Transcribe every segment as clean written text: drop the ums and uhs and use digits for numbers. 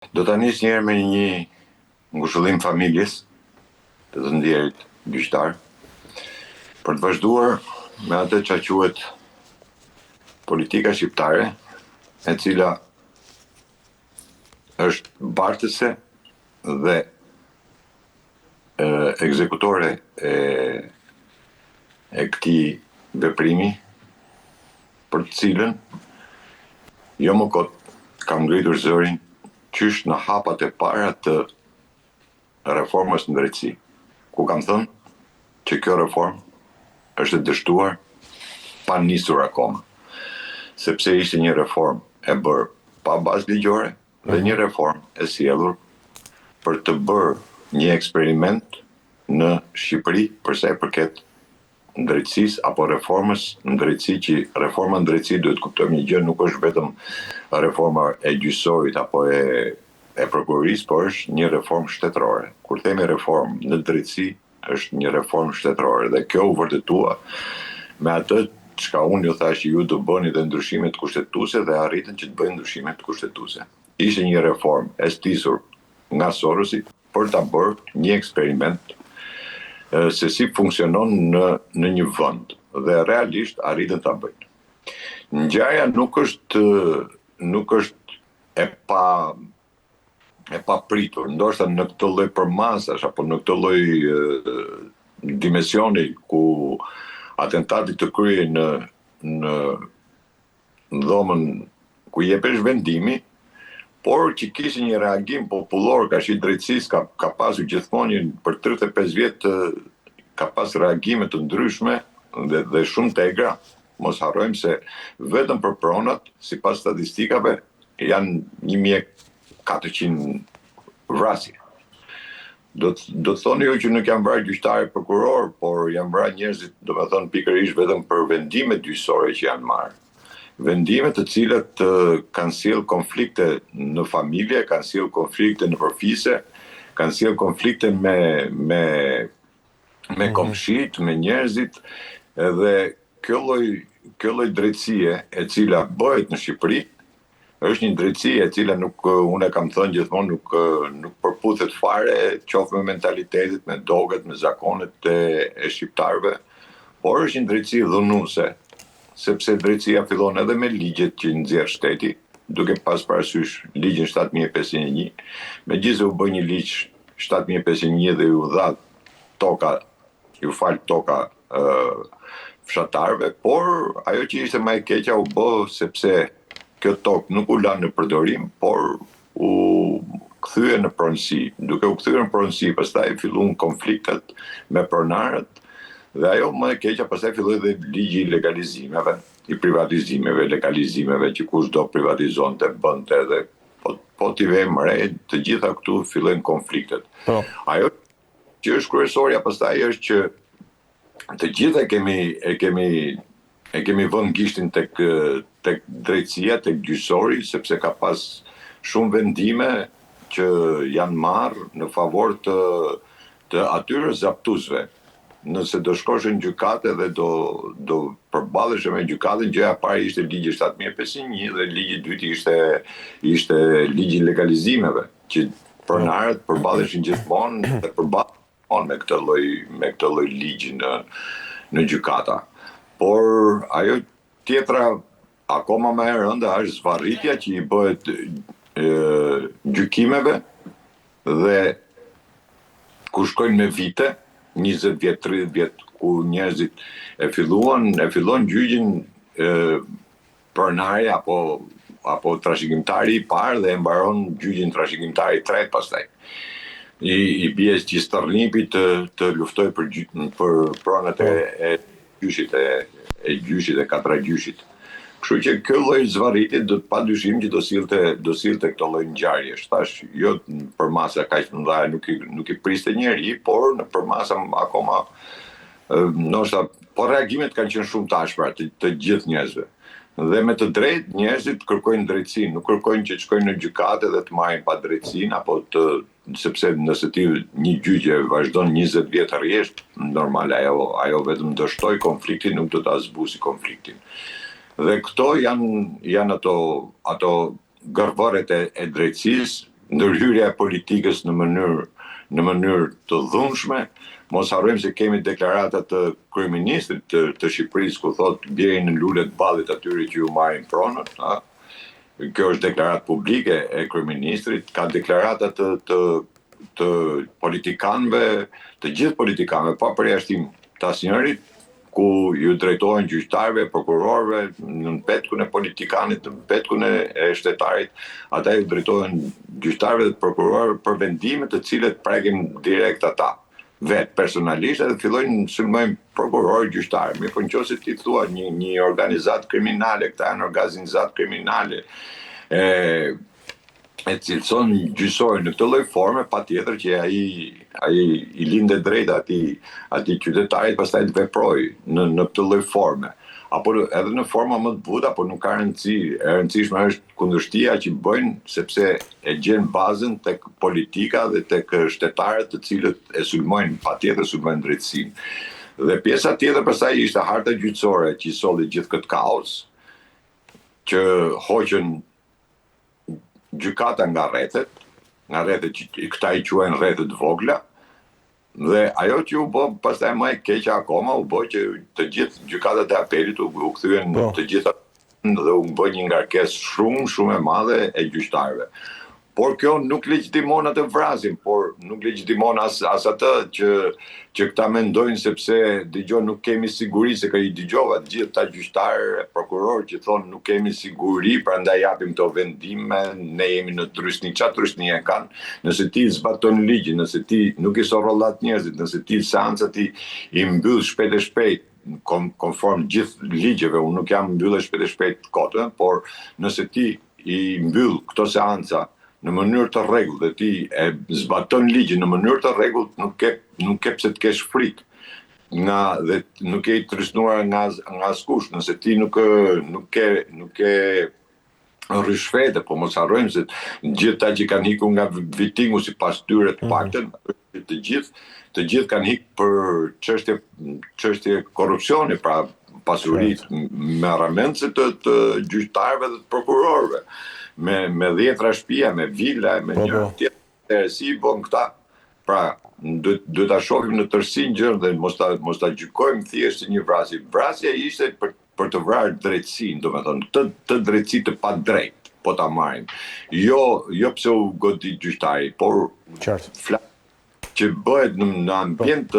Do ta nis njerë me një ngushëllim familjes të të ndjerit gjyqtar, për të vazhduar me atë që quhet politika shqiptare, e cila është bartëse dhe ekzekutore e këtij veprimi, për të cilën jo më kot kam ngritur zërin qysh në hapat e para të reformës në drejtësi, ku kam thënë që kjo reformë është e dështuar pa nisur akoma, sepse ishte një reformë e bërë pa bazë ligjore dhe një reformë e sjellur për të bërë një eksperiment në Shqipëri për sa i përket drejtësisë apo reformës në drejtësi, që reforma në drejtësi duhet kuptojmë një gjë, nuk është vetëm reforma e gjyqësorit apo e prokurorisë, por është një reformë shtetërore. Kur themi reformë në drejtësi, është një reformë shtetërore dhe kjo u vërtetua me atë çka unë ju thash që ju do bëni dhe ndryshimet kushtetuese dhe arritën që të bëjnë ndryshimet kushtetuese. Ishte një reformë e stisur nga Sorosi për ta bërë një eksperiment se si funksionon në një vend dhe realisht arritën ta bëjnë. Ngjarja nuk është e papritur, ndoshta në këtë lloj përmasash apo në këtë lloj dimensioni ku atentati të kryej në dhomën ku jepesh vendimi, por që kishte një reagim popullor, ka shi drejtësisë ka pasur gjithmonë për 35 vjet ka pas reagime të ndryshme dhe shumë të egra. Mos harrojmë se vetëm për pronat, sipas statistikave, janë 1400 vrasje. Do të thoni ju që nuk janë vrarë gjyqtarë e prokuror, por janë vrarë njerëzit, do të thonë pikërisht vetëm për vendimet gjyqësore që janë marrë. Vendime të cilat kanë sjell konflikte në familje, kanë sjell konflikte në përfise, kanë sjell konflikte me komshit, me njerëzit, dhe kjo lloj drejtësie e cila bëhet në Shqipëri është një drejtësi e cila nuk, unë kam thënë gjithmonë, nuk përputhet fare, qoftë me mentalitetit, me dogat, me zakonet e shqiptarëve, por është një drejtësi dhunuese, sepse drejtësia fillon edhe me ligjet që nxjerr shteti, duke pas parasysh ligjin 7501, megjithëse u bë një ligj 7501 dhe u dha toka fshatarëve, por ajo që ishte më e keqja u bë sepse kjo tokë nuk u la në përdorim, por u kthye në pronësi. Duke u kthyer në pronësi, pastaj filluan konfliktet me pronarët, dhe ajo më e keqja pastaj filloi dhe ligji i legalizimeve, i privatizimeve, legalizimeve, që kush do privatizonte, bënte, dhe po t'i vëmë re, të gjitha këtu fillojnë konfliktet. Ajo që është kryesorja pastaj është që të gjitha e kemi vënë gishtin tek drejtësia, tek gjyqësori, sepse ka pas shumë vendime që janë marrë në favor të atyre zaptuesve. Nëse do shkosh në gjykate dhe do përballesh me gjykatën, gjëja e parë ishte ligji 7501 dhe ligji i dytë ishte ligji i legalizimeve, që pronarët përballeshin gjithmonë dhe përballen me këtë lloj ligji në gjykata. Por ajo tjetra akoma më e rënda është zvarritja që i bëhet gjykimeve dhe ku shkojnë me vite, 20 vjet, 30 vjet, ku njerëzit e fillon gjyqin pronari apo trashëgimtari i parë dhe e mbaron gjyqin trashëgimtari i tretë pastaj. I bie që Stërnipi të luftoj për pronat e gjyqit e katra gjyqit. Kështu që kjo lloj zvarritje do padyshim që do sillte këto lloj ngjarjesh. Thash, jo për masa kaq të mëdha, nuk i priste njeri, por në përmasa akoma ndoshta po reagimet kanë qenë shumë të ashpra të gjithë njerëzve. Dhe me të drejtë njerëzit kërkojnë drejtësinë, nuk kërkojnë që të shkojnë në gjykate dhe të marrin pa drejtësinë, apo sepse nëse ti një gjyqje vazhdon 20 vjet rresht, normal ajo vetëm dështoi konfliktin, nuk do ta zbusi konfliktin. Dhe këto janë ato gërvëret e drejtësisë ndërhyrja e politikës në mënyrë të dhunshme. Mos harrojmë se kemi deklarata të kryeministrit të Shqipërisë ku thotë bjerin në lulet ballit atyre që ju marrin pronën, ha? Kjo është deklaratë publike e kryeministrit, ka deklarata të politikanëve, të gjithë politikanëve, pa përjashtim të asnjërit, ku ju drejtohen gjyqtarëve, prokurorëve, në petkun e politikanit, në petkun e shtetarit, ata ju drejtohen gjyqtarëve dhe prokurorëve për vendime të cilët prekin direkt ata vetë personalisht edhe fillojnë sulmojnë prokurorë gjyqtarë. Mirë, po nëse ti thua një organizatë kriminale, këta janë organizatë kriminale, e cilëson gjyqësori në këtë lloj forme, patjetër që ai i lindë drejt atij qytetarit pastaj të veprojë në këtë lloj forme. Apo edhe në forma më të buta, apo nuk ka rëndësi. E rëndësishme është kundërshtia që bëjnë, sepse e gjen bazën tek politika dhe tek shtetarët të cilët e sulmojnë, patjetër sulmojnë drejtësinë. Dhe pjesa tjetër pastaj ishte harta gjyqësore që i solli gjithë këtë kaos, që hoqën gjykata nga rrethet që këta i quajnë rrethet vogla. Dhe ajo që u bë pastaj më e keqja akoma u bë që të gjithë gjykatat e apelit u kthyen të gjitha dhe u bë një ngarkesë shumë e madhe e gjyqtarëve. Por kjo nuk legjitimon atë vrasjen, por nuk legjitimon as atë që këta mendojnë sepse dëgjoj nuk kemi siguri, se i dëgjova të gjithë ta gjyqtarë, prokurorë që thonë nuk kemi siguri, prandaj japim këto vendime, ne jemi në trysni, çfarë trysni e kanë? Nëse ti zbaton ligjin, nëse ti nuk i sorrollat njerëzit, nëse ti seancat i mbyll shpejt e shpejt, konform gjithë ligjeve, unë nuk jam mbyllë shpejt e shpejt kotën, por nëse ti i mbyll këto seanca në mënyrë të rregullt dhe ti e zbaton ligjin në mënyrë të rregullt, nuk ke pse të kesh frikë dhe nuk je i trysnuar nga askush, nëse ti nuk ke rishfete, po mos harrojmë se gjithë ta që kanë ikur nga Vitingu sipas tyre të paktën, të gjithë kanë ikur për çështje korrupsioni, pra pasuritë me ramencë të gjyqtarëve dhe të prokurorëve. Me 10 shtëpia, me vila, me një tjetër, si bën këta. Pra, duhet ta shohim në tërësinë gjën dhe mos ta gjykojmë thjesht si një vrasje. Vrasja ishte për të vrarë drejtësinë, domethënë, të drejtësi të padrejtë, po ta marrim. Jo pse u godit gjyqtari, por që bëhet në ambient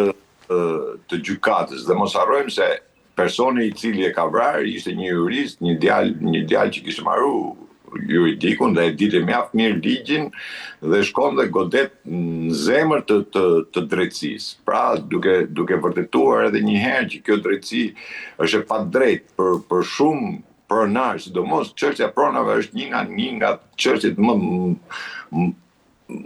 të gjykatës dhe mos harrojmë se personi i cili e ka vrarë ishte një jurist, një djalë që kishte marrë juridikun dhe e dinte mjaft mirë ligjin dhe shkon dhe godet në zemër të drejtësisë. Pra, duke vërtetuar edhe një herë që kjo drejtësi është e padrejtë për shumë pronar, sidomos çështja e pronave është një nga çështjet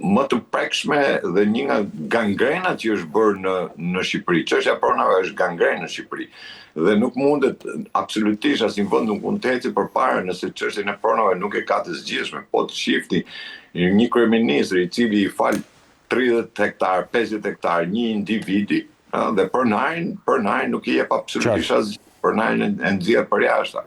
më të prekshme dhe një nga gangrenat që është bërë në Shqipëri. Çështja e pronave është gangrenë në Shqipëri. Dhe nuk mundet absolutisht asnjë vend nuk mund të ecë përpara nëse çështjen e pronave nuk e ka të zgjidhshme. Po të shifti një kryeministër i cili i fal 30 hektar, 50 hektar një individi, dhe pronarin nuk i jep absolutisht asgjë. Pronarin e nxjerr përjashtë.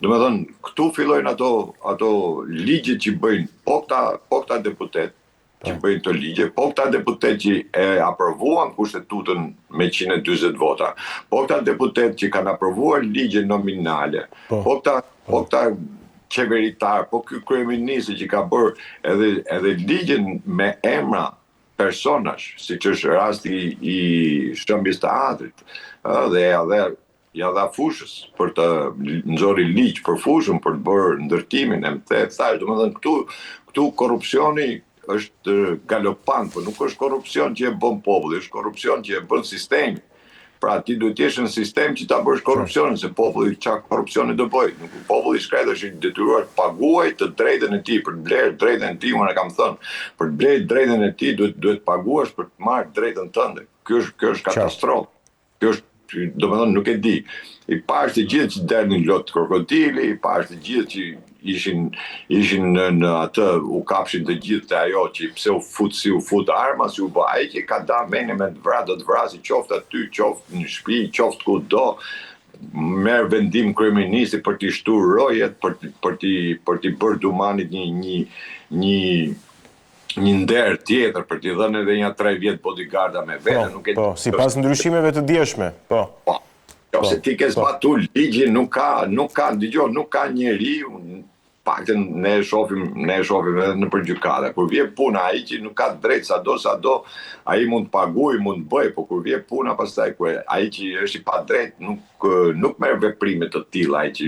Domethënë, këtu fillojnë ato ligjet që bëjnë po këta deputet që bëjnë të ligje, po këta deputet që e aprovuan kushtetutën me 140 vota, po këta deputet që kanë aprovuar ligje nominale, po këta qeveritar, po ky kryeminist që ka bërë edhe ligjen me emra personash, siç është rasti i shëmbjes të Adrit, dhe ja dha fushës për të nxorri ligj për fushën, për të bërë ndërtimin e thash, domethënë këtu korrupsioni është galopant, por nuk është korrupsion që e bën populli, është korrupsion që e bën sistemi. Pra ti duhet të jesh në sistem që ta bësh korrupsionin, se populli çfarë korrupsioni do bëj. Nuk populli shkret është i detyruar të paguajë të drejtën e tij, për të blerë drejtën e tij, unë e kam thënë, për të blerë drejtën e tij duhet paguash për të marrë drejtën tënde. Kjo është katastrofë. Kjo është, domethënë nuk e di. I pash të gjithë që delnin lot krokodili, i pash të gjithë që ishin në atë, u kapshin të gjithë të ajo që pse u fut arma, si u bë ai që ka dalë mendje me do të vrasë, qoftë aty, qoftë në shtëpi, qoftë kudo, merr vendim kryeministi për t'i shtuar rojet, për t'i bërë Dumanit një një nder tjetër për t'i dhënë edhe një 3 vjet bodyguarda me vete. Po, sipas ndryshimeve të dieshme, po. Se ti ke zbatu ligjin, nuk ka, dëgjoj, nuk ka njeriu, paktën ne e shohim edhe në përgjykata. Kur vjen puna, ai që nuk ka drejt sado, ai mund të paguaj, mund të bëj, por kur vjen puna pastaj kur ai që është i padrejt nuk merr veprime të tilla, ai që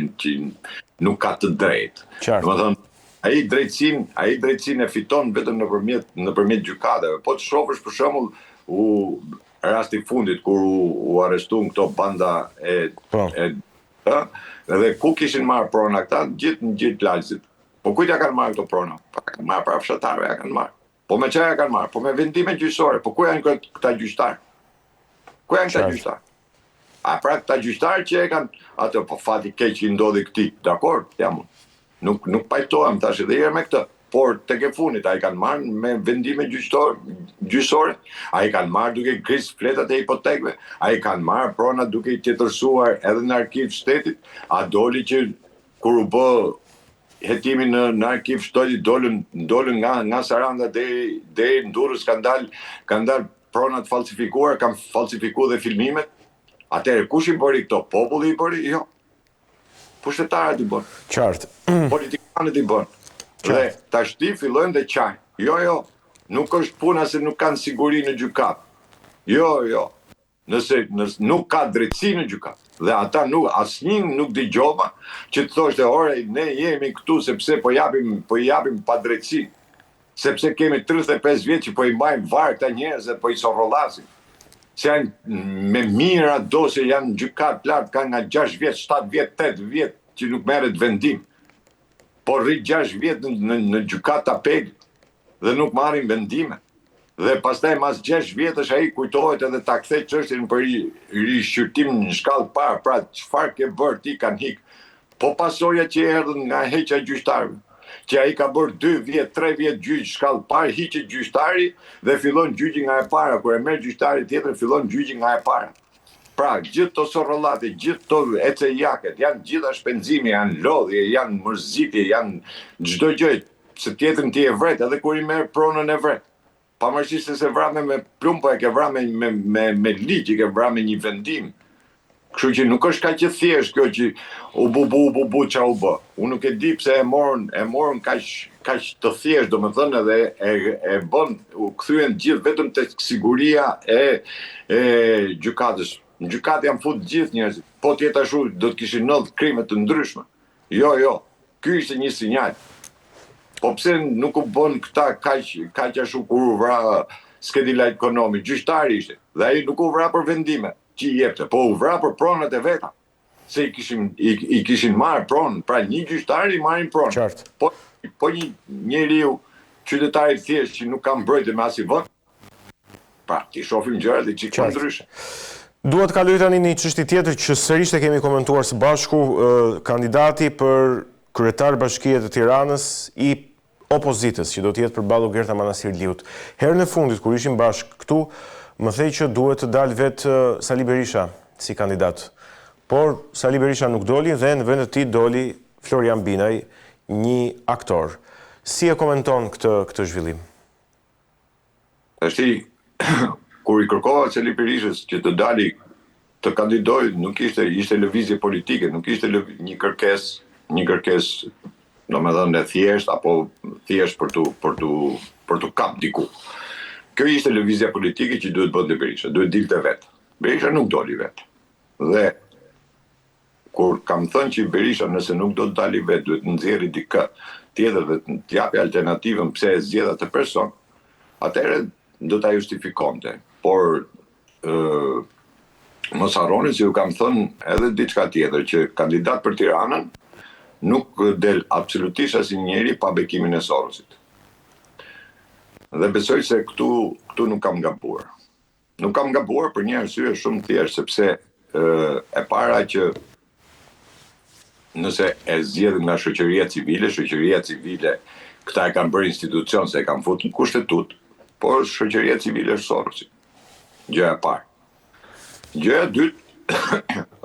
nuk ka të drejtë. Domethënë, ai drejtësinë e fiton vetëm nëpërmjet gjykatave. Po të shohësh për shembull rasti fundit kur u arrestuan këto banda edhe ku kishin marrë prona këta, gjithë lagësit. Po kujt ja kanë marrë këto prona? Kanë marrë para fshatarëve, ja kanë marrë. Po me çfarë ja kanë marrë? Po me vendime gjyqësore. Po ku janë këta gjyqtar? Ku janë këta gjyqtar? A pra këta gjyqtar që e kanë atë po fati keq që i ndodhi këtij. Dakor, jam. Nuk pajtohem tash edhe herë me këtë. Por tek e fundit ai kanë marrë me vendime gjyqësore, ai kanë marrë duke ngris fletat e hipotekëve, ai kanë marrë prona duke i tjetërsuar edhe në arkiv shtetit, a doli që kur u bë hetimi në arkiv shtetit dolën nga Saranda deri në Durrës kanë dalë pronat falsifikuar, kanë falsifikuar dhe filmimet. Atëherë kush i bëri këto? Populli i bëri? Jo. Pushtetarët i bën. Qartë. Politikanët i bën. Dhe tashti fillojnë dhe qajnë. Jo, nuk është puna se nuk kanë siguri në gjykat. Jo. Nëse nuk ka drejtësi në gjykat. Dhe ata asnjë nuk dëgjova që të thoshte ore ne jemi këtu sepse po japim pa drejtësi. Sepse kemi 35 vjet që po i mbajmë varë këta njerëz dhe po i sorrollasin. Se janë me mira dosje janë gjykat lart kanë nga 6 vjet, 7 vjet, 8 vjet që nuk merret vendim. Po rrit 6 vjet në gjykat apelit dhe nuk marrin vendime. Dhe pastaj mas 6 vjetësh ai kujtohet edhe ta kthej çështjen për rishqyrtim në shkallë parë, pra çfarë ke bërë ti kanë hik. Po pasoja që erdhën nga heqja e gjyqtarëve, që ai ka bërë 2 vjet, 3 vjet gjyq shkallë parë, hiqet gjyqtari dhe fillon gjyqi nga e para, kur e merr gjyqtari tjetër fillon gjyqi nga e para. Pra, gjithë të sorrollate, gjithë të ecejaket, janë gjitha shpenzime, janë lodhje, janë mërzitje, janë çdo gjë, se tjetrin ti e vret, edhe kur i merr pronën e vret. Pavarësisht se vrame me plumb, po e ke vrame me ligj, ke vrame një vendim. Kështu që nuk është kaq e thjesht kjo që u bu ça u bë. Unë nuk e di pse e morën kaq të thjesht, domethënë edhe e bën u kthyen gjithë vetëm tek siguria e gjykatës. Në gjykat janë fut gjithë njerëzit. Po tjetë ashtu do të kishin 9 krime të ndryshme. Jo. Ky ishte një sinjal. Po pse nuk u bën këta kaq ashtu kur u vra Skedila Ekonomi, gjyqtari ishte. Dhe ai nuk u vra për vendime që i jepte, po u vra për pronat e veta. Se i kishin marrë pronën, pra një gjyqtar i marrin pronën. Qartë. Po një njeriu qytetar i thjesht që nuk ka mbrojtje me asnjë vend. Pra, ti shohim gjërat e çik ndryshe. Dua të kaloj tani një çështje tjetër që sërish e kemi komentuar së bashku, kandidati për kryetar bashkie të Tiranës i opozitës, që do të jetë përballë Gerta Manasirliut. Herën e fundit kur ishim bashkë këtu, më thej që duhet të dalë vetë Sali Berisha si kandidat. Por Sali Berisha nuk doli dhe në vend të tij doli Florian Binaj, një aktor. Si e komenton këtë zhvillim? Kur i kërkova Sali Berishës që të dali të kandidojë, nuk ishte lëvizje politike, nuk ishte një kërkesë, domethënë e thjesht apo thjesht për tu kap diku. Kjo ishte lëvizja politike që duhet bënte Berisha, duhet dilte vetë. Berisha nuk doli vetë. Dhe kur kam thënë që Berisha nëse nuk do të dali vetë, duhet nxjerrë dikë tjetër dhe të japi alternativën pse e zgjedh atë person, atëherë do ta justifikonte. Por mos harroni se ju kam thënë edhe diçka tjetër, që kandidat për Tiranën nuk del absolutisht asnjë njeri pa bekimin e Sorosit. Dhe besoj se këtu nuk kam gabuar. Nuk kam gabuar për një arsye shumë thjesht, sepse e para që nëse e zgjedh nga shoqëria civile, këta e kanë bërë institucion se e kanë futur në kushtetut, por shoqëria civile është Sorosi. Gjëja e parë. Gjëja e dytë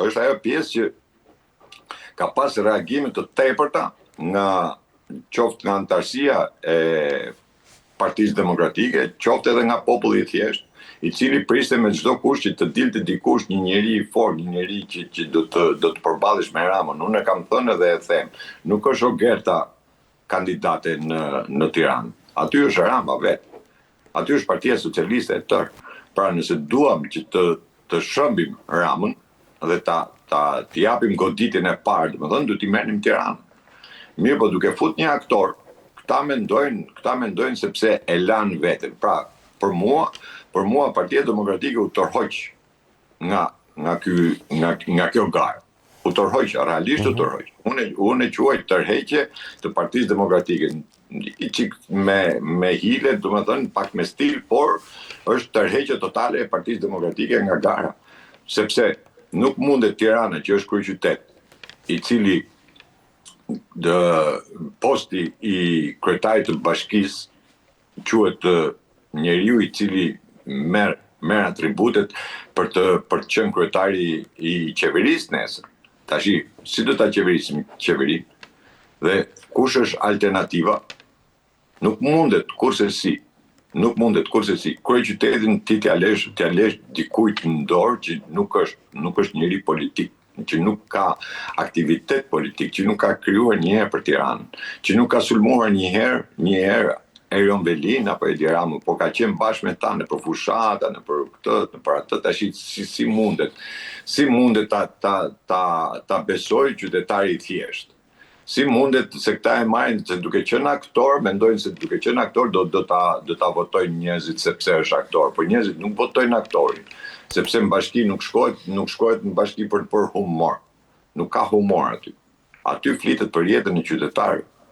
është ajo pjesë që ka pas reagime të tepërta nga qoftë nga antarësia Partisë Demokratike, qoftë edhe nga populli i thjesht, i cili priste me çdo kusht që të dilte dikush një njeri i fortë, një njeri që do të përballesh me Ramën. Unë e kam thënë edhe e them, nuk është Ogerta kandidate në Tiranë. Aty është Rama vetë. Aty është Partia Socialiste e tërë. Pra nëse duam që të shëmbim Ramën dhe të japim goditjen e parë, domethënë do t'i merrim Tiranën. Mirë, po duke fut një aktor, këta mendojnë sepse e lanë veten. Pra, për mua Partia Demokratike u tërhoq nga kjo garë. U tërhoq, realisht u tërhoq. Unë e quaj tërheqje të Partisë Demokratike. Me hile, domethënë pak me stil, por është tërheqje totale e Partisë Demokratike nga gara. Sepse nuk mundet Tirana, që është kryeqytet, i cili posti i kryetarit të bashkisë quhet njeriu i cili merr atributet për të qenë kryetari i qeverisë nesër. Tashi, si do ta qeverisim qeverinë? Dhe kush është alternativa? Nuk mundet kurse si. Kryeqytetin ti t'ja lesh dikujt në dorë që nuk është njeri politik, që nuk ka aktivitet politik, që nuk ka krijuar një herë për Tiranën, që nuk ka sulmuar një herë Erion Velin apo Edi Ramën, por ka qenë bashkë me ta në për fushata, në për këtë, në për atë, tash si mundet ta besoj qytetari i thjesht. Si mundet se këta e marrin se duke qenë aktor, mendojnë se duke qenë aktor do ta votojnë njerëzit sepse është aktor, por njerëzit nuk votojnë aktorin, sepse në bashki nuk shkohet në bashki për humor. Nuk ka humor aty. Aty flitet për jetën e qytetarëve.